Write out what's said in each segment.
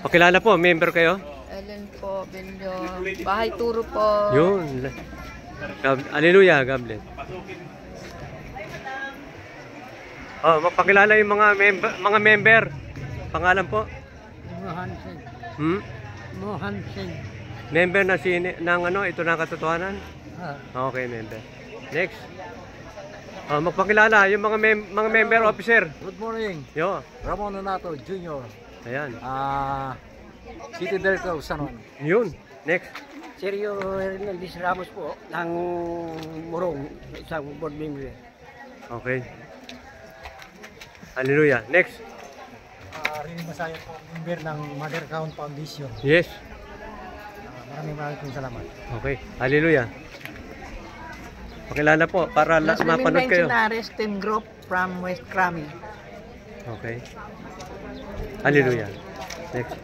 Pakilala po, member kayo? Ellen po, Benyo. Bahay Turo po. Yun. Hallelujah, God bless. Oh, mapakilala yung mga member. Pangalan po? Mohan Singh. Hmm? Mohan Singh. Member na ng ano, ito na katotohanan? Ah. Okay, member. Next. Oh, magpakilala yung mga member officer. Good morning. Yo. Ramon Nonato Jr. Ayan. City Director of San Juan. Yun. Next. Sergio Hernandez Ramos po ng Morong, isang board member. Okay. Hallelujah. Next. Rini Masaya po, member ng Mother Count Foundation. Yes. Maraming salamat. Okay. Hallelujah. Pakilala po para mapanood kayo. Team Group from West Krami. Okay. Hallelujah. Next.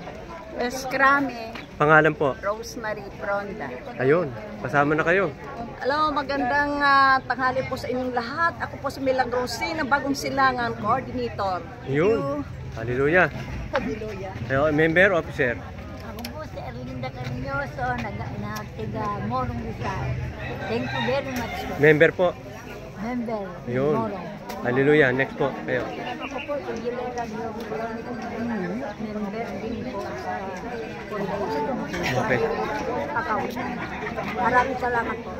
West Krami, Pangalan po. Rosemary Fronda. Ayun. Kasama na kayo. Hello, magandang tanghali po sa inyong lahat. Ako po si Milagrosi, ng Bagong Silangan Coordinator. Yun. Hallelujah. Hallelujah. Ayun, member, officer. Ako po si Erlinda Carinoso, nagtiga Morong Rizal. Thank you very much po. Member po. Member, Yun. Morong. Hallelujah. Next po. Kayo. Ako po si Gilera member din po sa foundation. Okay. Akaw. Maraming salamat po.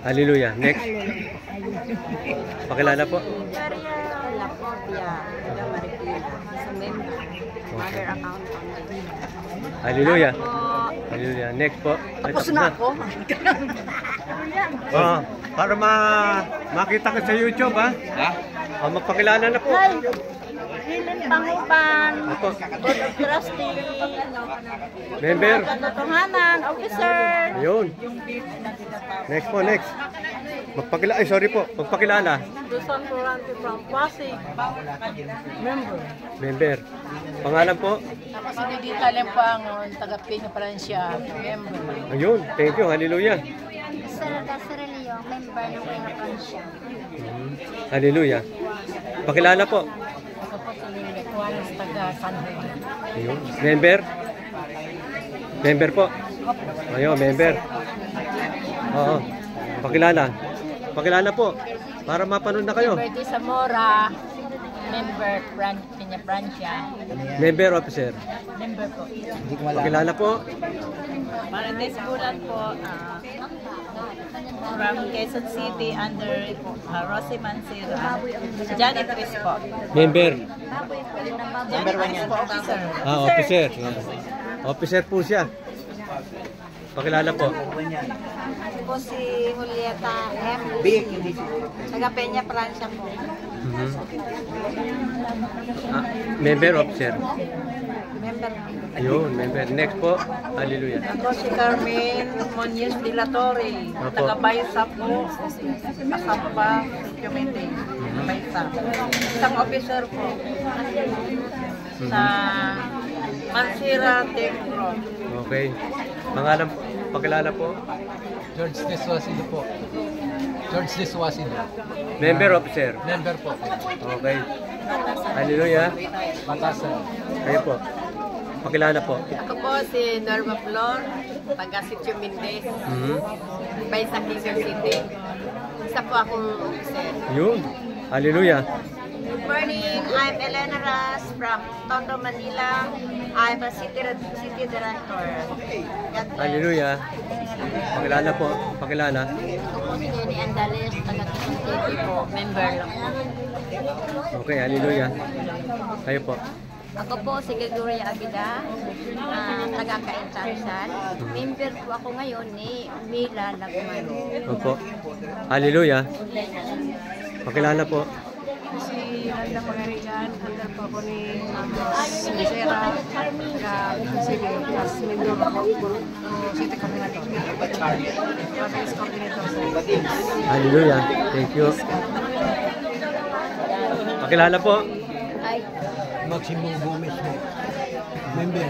Hallelujah. Next. Pakilala po. Maria Lapopia, taga Marikina, sa member, Mother Account Foundation. Hallelujah. Hallelujah. Next po. Tapos na ako. Oh, para makita ka sa YouTube, ha? Oh, magpakilala na po. Helen Pangupan, Ako. Board of Trustee, Member. Katotohanan, Officer. Ayun. Next po, next. Magpakilala. Ay, sorry po. Magpakilala. Dusan Florante from Pasig. Member. Member. Pangalan po? Ako si Didita Lempangon, taga Pino Francia. Member. Ayun. Thank you. Hallelujah. Sir Casarelio, member ng Pino Francia. Hallelujah. Pakilala po. Ako po si Linda Juanes, taga San Juan. Ayun. Member. Member po. Ayun, member. Oo. Pakilala. Pakilala po. Para mapanood na kayo. Bertie Zamora, member Pinya Francia. Member, officer. Member po. Pakilala po. Marites Bulan po, from Quezon City under Rosie Mansira. Janet Chris po. Member. Janet Chris po, officer. Officer. Officer po siya. Pakilala po. Ako po si Julieta M. Taga Peña, Francia po. Member, officer. Member. Ayun, member. Next po. Hallelujah. Ako si Carmen Muñoz de la Torre. Opo. Taga Baysa po. Asapa, Committee. Baysa. Isang officer po. Sa Mansira Team Group. Okay. Pangalan po. Pakilala po. George Deswasido po. George Deswasido. Member, officer. Member po. Okay. Hallelujah. Batasan. Kayo po. Pakilala po. Ako po si Norma Flor, taga Sitio Mendez, Baysa, Quezon City. Isa po akong officer. Yun. Hallelujah. Good morning, I'm Elena Ras from Tondo, Manila. I'm a city director. God bless. Hallelujah. Pakilala po. Pakilala. Ako po si Jenny Andales, taga Quezon City po, member lang po. Okay. Hallelujah. Kayo po. Ako po si Gregoria Abida, taga Kaintarsan. Member po ako ngayon ni Mila Lagmano. Opo. Hallelujah. Pakilala po. Si Landa Pagarigan, under po ako ni Lucera, taga City, plus member ako po, City Coordinator. Province Coordinator. Hallelujah. Thank you. Pakilala po. Ay, Maximo Gomez po. Member.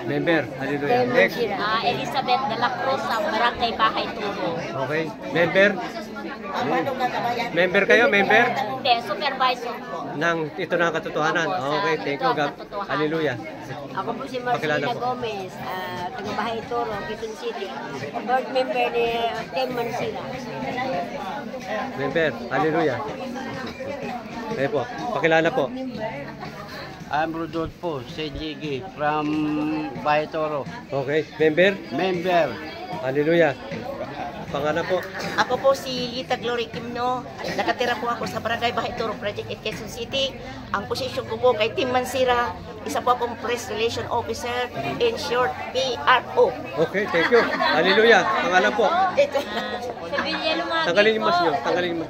Member. Hallelujah. Next. Elizabeth de la Cruz, ang Barangay Bahay Turo. Okay. Member. Member kayo? Member? Hindi, supervisor po. Ito na ang katotohanan. Okay. Thank you. God. Hallelujah. Ako po si Pakilala Marcelina po. Gomez, taga-Bahay Toro, Quezon City. Board member ni Team Mansila. Member, hallelujah. Kayo po, pakilala po. I'm Rodolfo Sejigi from Baitoro. Okay, member, Member. hallelujah. Pangalan po. Ako po si Lita Glory Kimno. Nakatira po ako sa Barangay Bahay Toro Project in Quezon City. Ang posisyon ko po kay Team Mansira. Isa po akong Press Relation Officer, in short, PRO. Okay, thank you. Hallelujah. Pangalan po. Sevilla Lumagi Tanggalin yung mas nyo. Tanggalin yung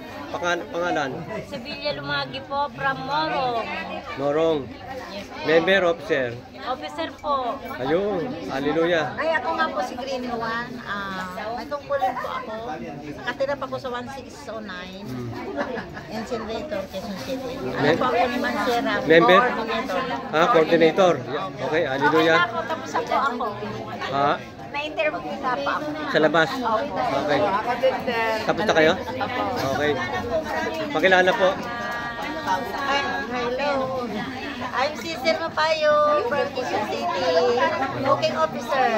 pangalan. Sevilla Lumagi po from Morong. Norong. Member, officer. Officer po. Ayun. Hallelujah. Ay, ako nga po si Green Juan. May tungkulin po ako. Nakatira pa po sa 1609. Incinerator, Quezon City. Ano po ako ni Mansira. Member? Coordinator. Coordinator. Okay, hallelujah. Tapos ako ako. Ha? Na-interview na pa ako. Sa labas. Okay. Tapos na kayo? Okay. Pakilala po. Hello. I'm Cesar Mapayo from Quezon City. Booking officer.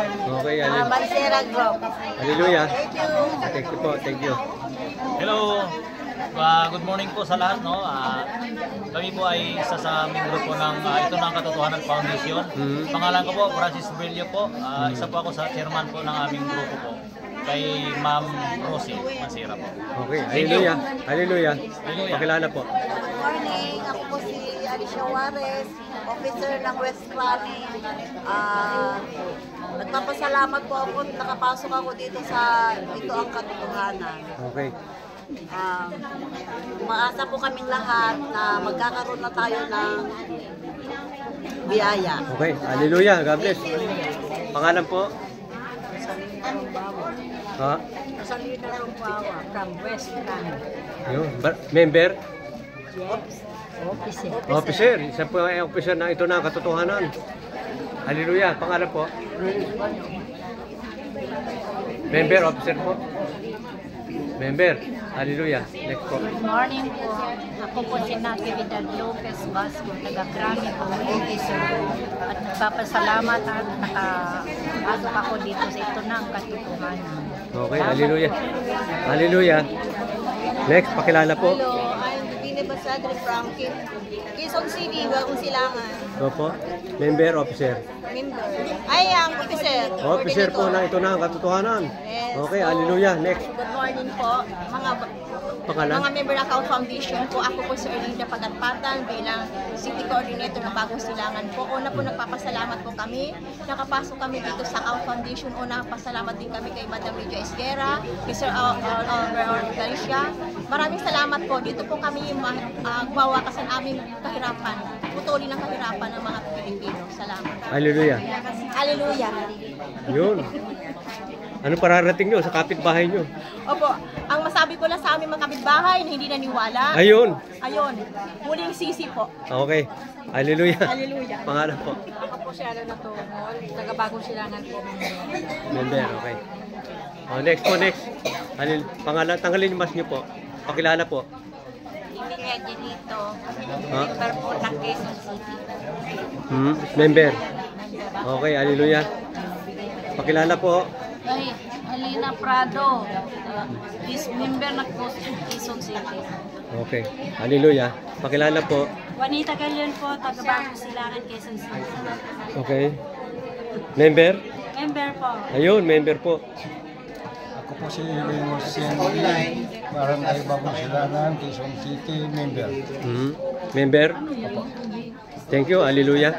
Okay, hallelujah. Mansira Group. Hallelujah. Thank you. Thank you po. Thank you. Hello! Good morning po sa lahat. No? Kami po ay isa sa membro po ng Ito na ang Katotohanan Foundation. Pangalan ko po, Francis Bello po. Isa po ako sa chairman po ng aming grupo po. Kay Ma'am Rosie Mansira po. Okay, hallelujah. Hallelujah. Hallelujah. Pakilala po. Good morning. Ako po si Alicia Juarez, officer ng West Valley. Nagpapasalamat po ako at nakapasok ako dito sa Ito ang Katotohanan. Okay. Umaasa po kaming lahat na magkakaroon na tayo ng biyaya. Okay, hallelujah. God bless. Pangalan po? Ha? Rosalina Rumpawa from West Valley. Yun. Member? Officer. Officer. Isa po ay officer na Ito na ang Katotohanan. Hallelujah. Pangalan po? Member, officer po? Member. Hallelujah. Next po. Good morning po. Ako po si Natividad Lopez Vasco, taga-Grami po, officer. At nagpapasalamat at nakapasok ako dito sa Ito na ang Katotohanan. Okay, hallelujah. Hallelujah. Next, pakilala po. Hello, I'm Bine Basadre from Quezon City, Bagong Silangan. Opo. Member, officer. Member. Ay, ang officer. Officer po na Ito na ang Katotohanan. Yes. Okay, hallelujah. Next. Good morning po, Pangalan? mga member ng Account Foundation po. Ako po si Erlinda Pagatpatan bilang City Coordinator ng Bagong Silangan po. Una po nagpapasalamat po kami. Nakapasok kami dito sa Account Foundation. Una, pasalamat din kami kay Madam Lydia Esguera, Mr. Albert Galicia. Maraming salamat po. Dito po kami gumawakas ang aming kahirapan. Putulin ang kahirapan ng mga Pilipino. Salamat. Hallelujah. Hallelujah. Yun. Ano pararating nyo sa kapitbahay nyo? Opo, ang masabi ko lang sa aming mga kapitbahay na hindi naniwala. Ayun. Ayun, huling sisi po. Okay. Hallelujah. Hallelujah. Pangalan po. Ako po si Alona Tungol, taga-Bagong Silangan po. Member, okay. Next po, next. Pangalan, tanggalin yung mask nyo po. Pakilala po. Emilia Genito, Ha? member po ng Quezon City. Member. Okay, hallelujah. Pakilala po. Ay, Alina Prado, is member ng Quezon City. Okay, hallelujah. Pakilala po. Juanita Galion po, taga-Bagong Silangan, Quezon City. Okay. Member? Member po. Ayun, member po. Ako po si Lenor Sienli, Barangay Bagong Silangan, Quezon City, member. Member? Thank you, hallelujah.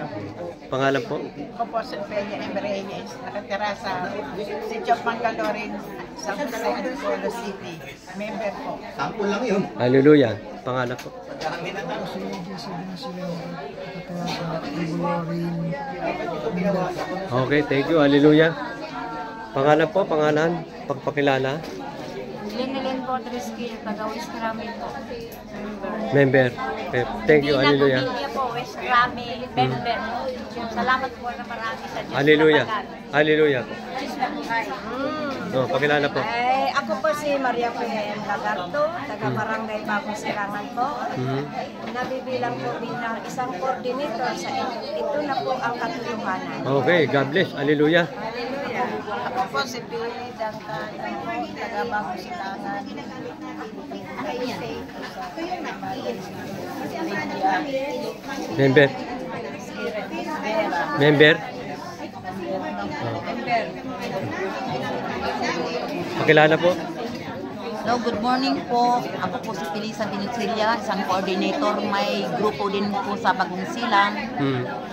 Pangalan po? Ako po si Peña M. Reyes, nakatira sa City of Mangalorin, sa Antipolo City. Member po. Hallelujah. Pangalan po? Okay, thank you, hallelujah. Pangalan po, pangalan, pagpakilala. Linelyn Bodreski, taga-West Rami po. Member. Thank you, hallelujah. Dina po, West Rami, member. Salamat po na marami sa Diyos. Hallelujah. Hallelujah. Diyos na buhay. Oh, pakilala po. Ay, ako po si Maria P.M. Lagarto, taga Barangay Bagong Silangan po. Nabibilang po bilang isang coordinator sa ito na po ang katotohanan. Okay, God bless. Hallelujah. Ako po si Billy Dantan, taga Bagong Silangan. Member. Member. Pakilala po. Hello, good morning po. Ako po si Felisa Venezuela, isang coordinator. May grupo din po sa Bagong Silang,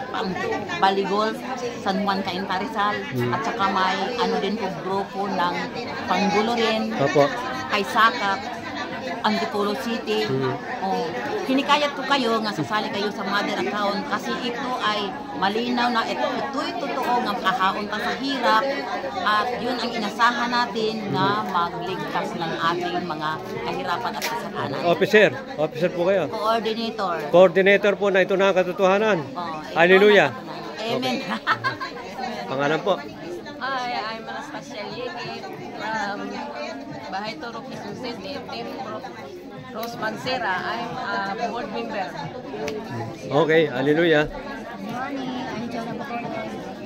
pang Baligol, San Juan Cainta Rizal, at saka may ano din po grupo ng Panggulo rin, kay Sakap, Antipolo City. Hinikayat po kayo nga sasali kayo sa mother account kasi ito ay malinaw na ito'y totoo nga makahaon pa sa hirap at yun ang inasahan natin na magligtas ng ating mga kahirapan at kasalanan. Officer po kayo. Coordinator. Coordinator po na ito na ang katotohanan. Hallelujah. Amen. Pangalan po. Hi, I'm Anastasia Liegi from Bahay Toro Quezon City. Team Rose Mancera. I'm a board member. Okay, hallelujah. Good morning, I'm Jonah Bacola,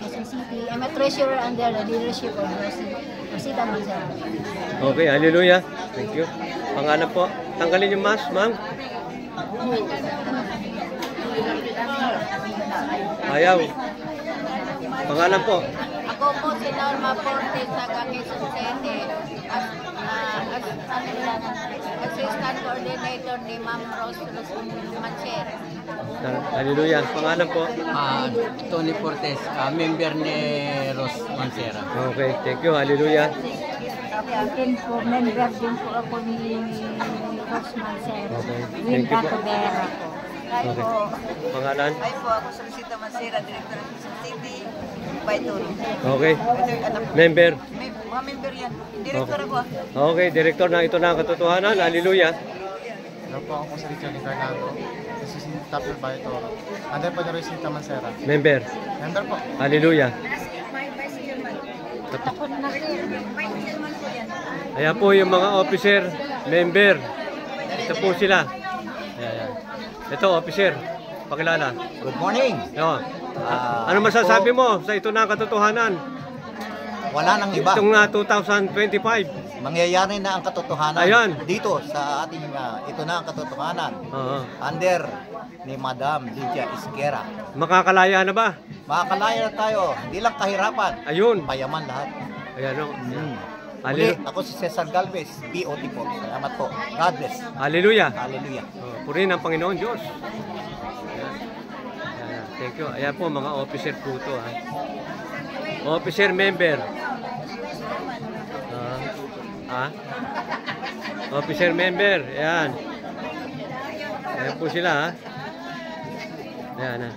Quezon City. I'm a treasurer under the leadership of Rosita Mancera. Okay, hallelujah. Thank you. Pangalan po. Tanggalin yung mask, ma'am. Ayaw. Pangalan po. Ako po si Norma Portes, taga Quezon City. Assistant coordinator ni Ma'am Rose Mancera. Hallelujah. Pangalan po. Tony Portes, member ni Rose Mancera. Okay, thank you. Hallelujah. Akin po, member din po ako ni Rose Mancera. Okay, thank you po. Hi Okay. po. Pangalan? Hi po, ako si Rosita Mancera, Director ng Quezon City, Baituro. Okay. Member? Mga member yan. Director ako. Okay, director na ito na ang katotohanan. Hallelujah. Hello po, ako si Richard Fernando. Assistant Tapper Baitoro. Under po ni Rosita Mancera. Member? Member po. Hallelujah. Ayan po yung mga officer, member. Ito po sila. Ayan. Ito, officer. Pakilala. Good morning. Ano masasabi mo sa ito na katotohanan? Wala nang iba. Itong 2025. Mangyayari na ang katotohanan. Ayan. Dito sa ating, ito na ang katotohanan. Under ni Madam Lydia Isquera. Makakalaya na ba? Makakalaya na tayo. Hindi lang kahirapan. Ayun. Payaman lahat. Ayan o. Muli, ako si Cesar Galvez, BOT po. Salamat po. God bless. Hallelujah. Hallelujah. Purihin ang Panginoon Diyos. Ayan. Ayan. Thank you. Ayan po mga officer po ito. Officer member. Officer member. Ayan. Ayan po sila. Ayan.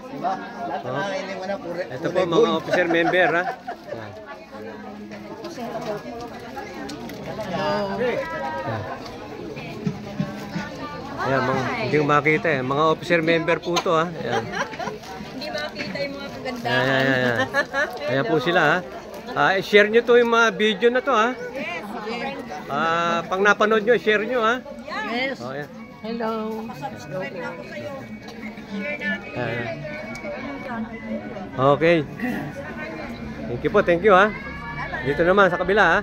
Ito po mga officer member. Ayan. Ayan, hindi ko makita eh. Mga officer member po ito ha. Ayan. Hindi makita yung mga kagandahan. Ayan. Ayan po sila ha. Share nyo to yung mga video na to ha. Pang napanood nyo, share nyo ha. Yes. Ayan. Hello. Ayan. Okay. Thank you ha. Dito naman sa kabila ha.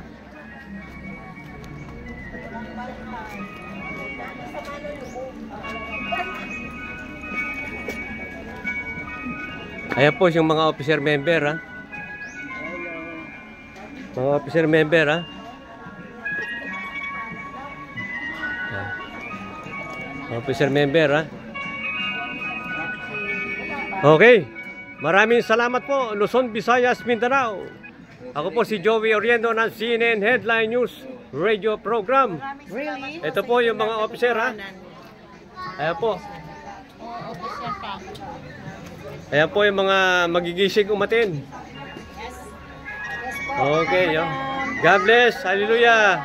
Ayan po yung mga officer member ha. Mga officer member ha. Officer member ha. Okay. Maraming salamat po Luzon, Visayas, Mindanao. Ako po si Joey Oriendo ng CNN Headline News Radio Program. Ito po yung mga officer ha. Ayan po. Ayan po yung mga magigising umatin. Okay, God bless. Hallelujah.